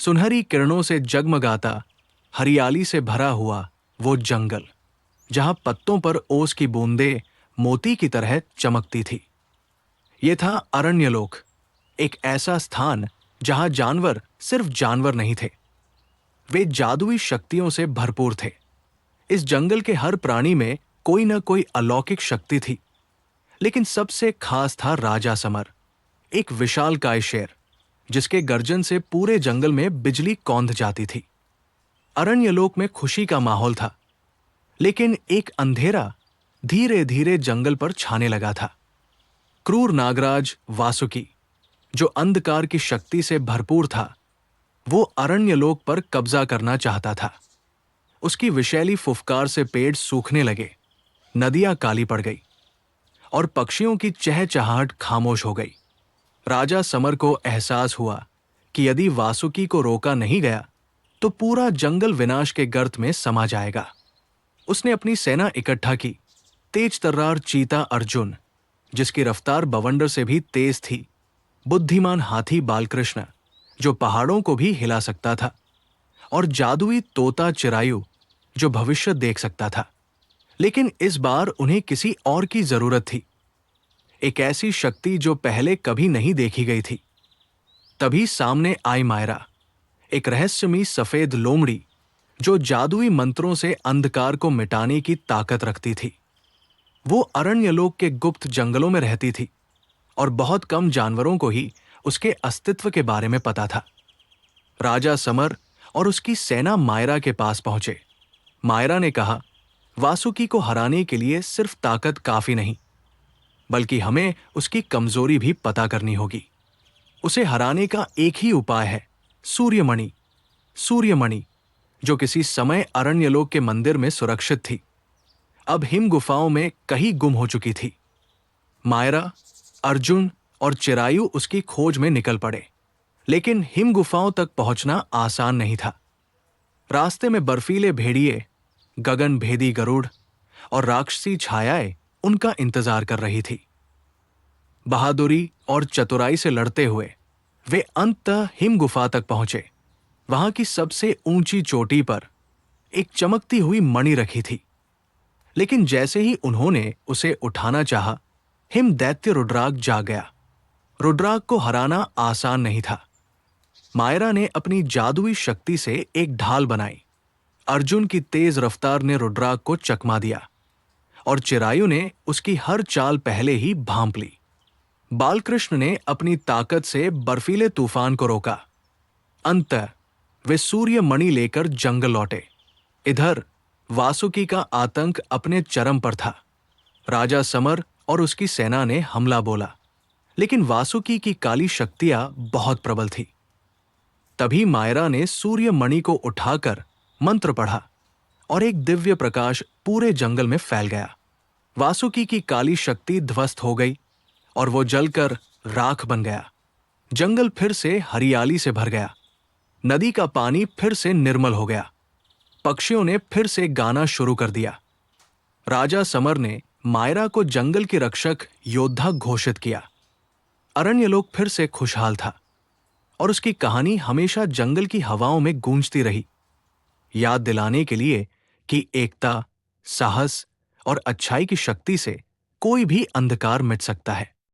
सुनहरी किरणों से जगमगाता, हरियाली से भरा हुआ वो जंगल, जहां पत्तों पर ओस की बूंदें मोती की तरह चमकती थी। ये था अरण्यलोक, एक ऐसा स्थान जहां जानवर सिर्फ जानवर नहीं थे, वे जादुई शक्तियों से भरपूर थे। इस जंगल के हर प्राणी में कोई न कोई अलौकिक शक्ति थी, लेकिन सबसे खास था राजा समर, एक विशालकाय शेर, जिसके गर्जन से पूरे जंगल में बिजली कौंध जाती थी। अरण्यलोक में खुशी का माहौल था, लेकिन एक अंधेरा धीरे धीरे जंगल पर छाने लगा था। क्रूर नागराज वासुकी, जो अंधकार की शक्ति से भरपूर था, वो अरण्यलोक पर कब्जा करना चाहता था। उसकी विषैली फुफकार से पेड़ सूखने लगे, नदियां काली पड़ गई और पक्षियों की चहचहाहट खामोश हो गई। राजा समर को एहसास हुआ कि यदि वासुकी को रोका नहीं गया तो पूरा जंगल विनाश के गर्त में समा जाएगा। उसने अपनी सेना इकट्ठा की। तेज तर्रार चीता अर्जुन, जिसकी रफ्तार बवंडर से भी तेज थी, बुद्धिमान हाथी बालकृष्ण, जो पहाड़ों को भी हिला सकता था, और जादुई तोता चिरायु, जो भविष्य देख सकता था। लेकिन इस बार उन्हें किसी और की जरूरत थी, एक ऐसी शक्ति जो पहले कभी नहीं देखी गई थी। तभी सामने आई मायरा, एक रहस्यमयी सफेद लोमड़ी, जो जादुई मंत्रों से अंधकार को मिटाने की ताकत रखती थी। वो अरण्यलोक के गुप्त जंगलों में रहती थी और बहुत कम जानवरों को ही उसके अस्तित्व के बारे में पता था। राजा समर और उसकी सेना मायरा के पास पहुंचे। मायरा ने कहा, वासुकी को हराने के लिए सिर्फ ताकत काफी नहीं, बल्कि हमें उसकी कमजोरी भी पता करनी होगी। उसे हराने का एक ही उपाय है, सूर्यमणि। सूर्यमणि, जो किसी समय अरण्यलोक के मंदिर में सुरक्षित थी, अब हिम गुफाओं में कहीं गुम हो चुकी थी। मायरा, अर्जुन और चिरायु उसकी खोज में निकल पड़े, लेकिन हिम गुफाओं तक पहुंचना आसान नहीं था। रास्ते में बर्फीले भेड़िए, गगन भेदी गरुड़ और राक्षसी छायाएं उनका इंतजार कर रही थी। बहादुरी और चतुराई से लड़ते हुए वे अंततः हिम गुफा तक पहुंचे। वहां की सबसे ऊंची चोटी पर एक चमकती हुई मणि रखी थी, लेकिन जैसे ही उन्होंने उसे उठाना चाहा, हिम दैत्य रुद्राक जाग गया। रुद्राक को हराना आसान नहीं था। मायरा ने अपनी जादुई शक्ति से एक ढाल बनाई। अर्जुन की तेज रफ्तार ने रुद्राक को चकमा दिया और चिरायु ने उसकी हर चाल पहले ही भांप ली। बालकृष्ण ने अपनी ताकत से बर्फीले तूफान को रोका। अंततः वे सूर्य मणि लेकर जंगल लौटे। इधर वासुकी का आतंक अपने चरम पर था। राजा समर और उसकी सेना ने हमला बोला, लेकिन वासुकी की काली शक्तियां बहुत प्रबल थी। तभी मायरा ने सूर्य मणि को उठाकर मंत्र पढ़ा और एक दिव्य प्रकाश पूरे जंगल में फैल गया। वासुकी की काली शक्ति ध्वस्त हो गई और वो जलकर राख बन गया। जंगल फिर से हरियाली से भर गया। नदी का पानी फिर से निर्मल हो गया। पक्षियों ने फिर से गाना शुरू कर दिया। राजा समर ने मायरा को जंगल की रक्षक योद्धा घोषित किया। अरण्यलोक फिर से खुशहाल था और उसकी कहानी हमेशा जंगल की हवाओं में गूंजती रही, याद दिलाने के लिए कि एकता, साहस और अच्छाई की शक्ति से कोई भी अंधकार मिट सकता है।